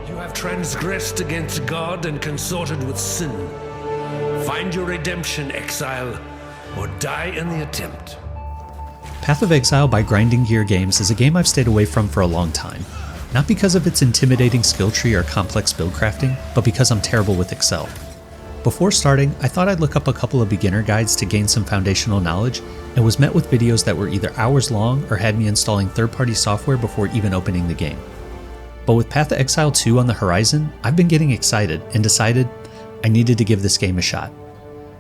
You have transgressed against God and consorted with sin. Find your redemption, exile, or die in the attempt. Path of Exile by Grinding Gear Games is a game I've stayed away from for a long time. Not because of its intimidating skill tree or complex build crafting, but because I'm terrible with Excel. Before starting, I thought I'd look up a couple of beginner guides to gain some foundational knowledge, and was met with videos that were either hours long or had me installing third-party software before even opening the game. But with Path of Exile 2 on the horizon, I've been getting excited and decided I needed to give this game a shot.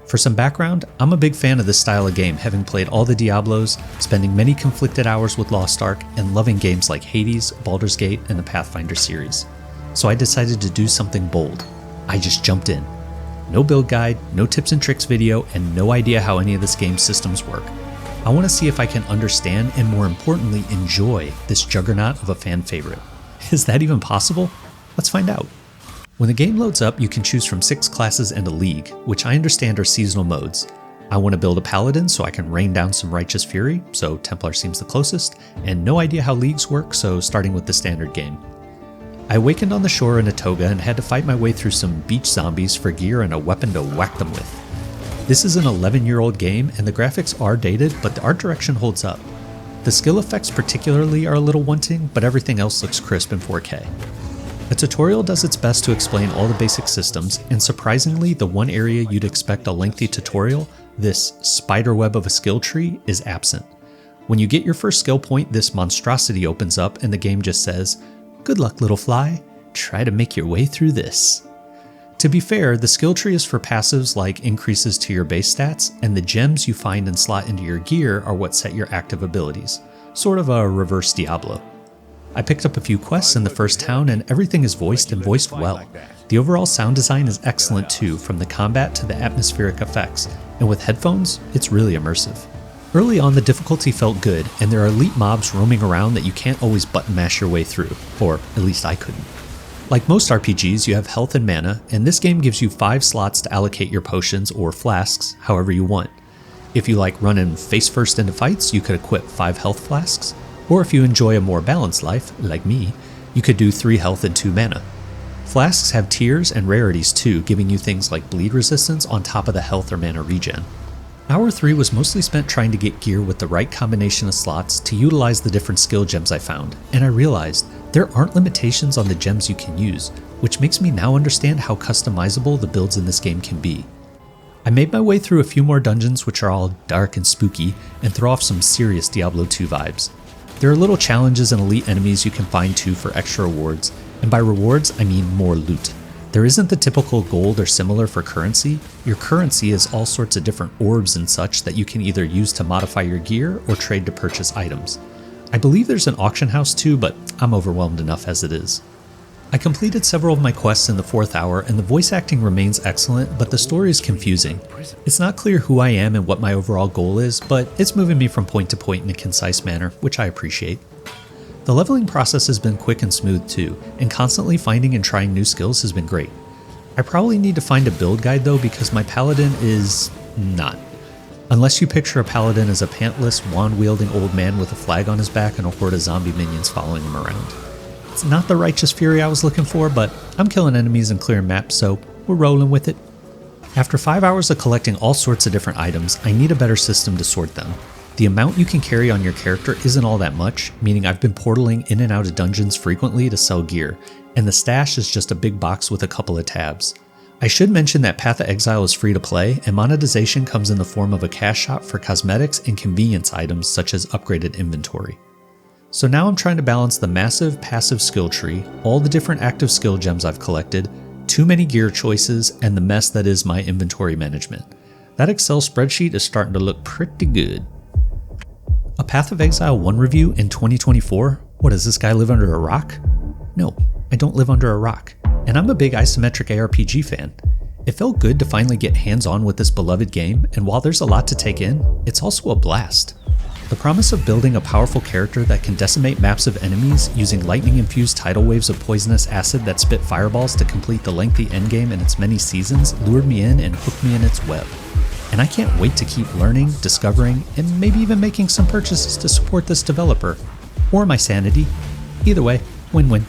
For some background, I'm a big fan of this style of game, having played all the Diablos, spending many conflicted hours with Lost Ark, and loving games like Hades, Baldur's Gate, and the Pathfinder series. So I decided to do something bold. I just jumped in. No build guide, no tips and tricks video, and no idea how any of this game's systems work. I want to see if I can understand and, more importantly, enjoy this juggernaut of a fan favorite. Is that even possible? Let's find out. When the game loads up, you can choose from 6 classes and a league, which I understand are seasonal modes. I want to build a paladin so I can rain down some righteous fury, so Templar seems the closest, and no idea how leagues work, so starting with the standard game. I awakened on the shore in a toga and had to fight my way through some beach zombies for gear and a weapon to whack them with. This is an 11-year-old game, and the graphics are dated, but the art direction holds up. The skill effects particularly are a little wanting, but everything else looks crisp in 4K. A tutorial does its best to explain all the basic systems, and surprisingly, the one area you'd expect a lengthy tutorial, this spiderweb of a skill tree, is absent. When you get your first skill point, this monstrosity opens up and the game just says, "Good luck, little fly. Try to make your way through this." To be fair, the skill tree is for passives like increases to your base stats, and the gems you find and slot into your gear are what set your active abilities. Sort of a reverse Diablo. I picked up a few quests in the first town and everything is voiced and voiced well. The overall sound design is excellent too, from the combat to the atmospheric effects, and with headphones, it's really immersive. Early on, the difficulty felt good, and there are elite mobs roaming around that you can't always button mash your way through, or at least I couldn't. Like most RPGs, you have health and mana, and this game gives you 5 slots to allocate your potions or flasks however you want. If you like running face first into fights, you could equip 5 health flasks, or if you enjoy a more balanced life, like me, you could do 3 health and 2 mana. Flasks have tiers and rarities too, giving you things like bleed resistance on top of the health or mana regen. Hour 3 was mostly spent trying to get gear with the right combination of slots to utilize the different skill gems I found, and I realized there aren't limitations on the gems you can use, which makes me now understand how customizable the builds in this game can be. I made my way through a few more dungeons which are all dark and spooky, and throw off some serious Diablo 2 vibes. There are little challenges and elite enemies you can find too for extra rewards, and by rewards I mean more loot. There isn't the typical gold or similar for currency. Your currency is all sorts of different orbs and such that you can either use to modify your gear or trade to purchase items. I believe there's an auction house too, but I'm overwhelmed enough as it is. I completed several of my quests in the 4th hour, and the voice acting remains excellent, but the story is confusing. It's not clear who I am and what my overall goal is, but it's moving me from point to point in a concise manner, which I appreciate. The leveling process has been quick and smooth too, and constantly finding and trying new skills has been great. I probably need to find a build guide though, because my paladin is not. Unless you picture a paladin as a pantless, wand-wielding old man with a flag on his back and a horde of zombie minions following him around. It's not the righteous fury I was looking for, but I'm killing enemies and clearing maps, so we're rolling with it. After 5 hours of collecting all sorts of different items, I need a better system to sort them. The amount you can carry on your character isn't all that much, meaning I've been portaling in and out of dungeons frequently to sell gear, and the stash is just a big box with a couple of tabs. I should mention that Path of Exile is free to play, and monetization comes in the form of a cash shop for cosmetics and convenience items such as upgraded inventory. So now I'm trying to balance the massive passive skill tree, all the different active skill gems I've collected, too many gear choices, and the mess that is my inventory management. That Excel spreadsheet is starting to look pretty good. A Path of Exile 1 review in 2024? What, does this guy live under a rock? No, I don't live under a rock, and I'm a big isometric ARPG fan. It felt good to finally get hands-on with this beloved game, and while there's a lot to take in, it's also a blast. The promise of building a powerful character that can decimate maps of enemies using lightning-infused tidal waves of poisonous acid that spit fireballs to complete the lengthy endgame in its many seasons lured me in and hooked me in its web. And I can't wait to keep learning, discovering, and maybe even making some purchases to support this developer. Or my sanity. Either way, win-win.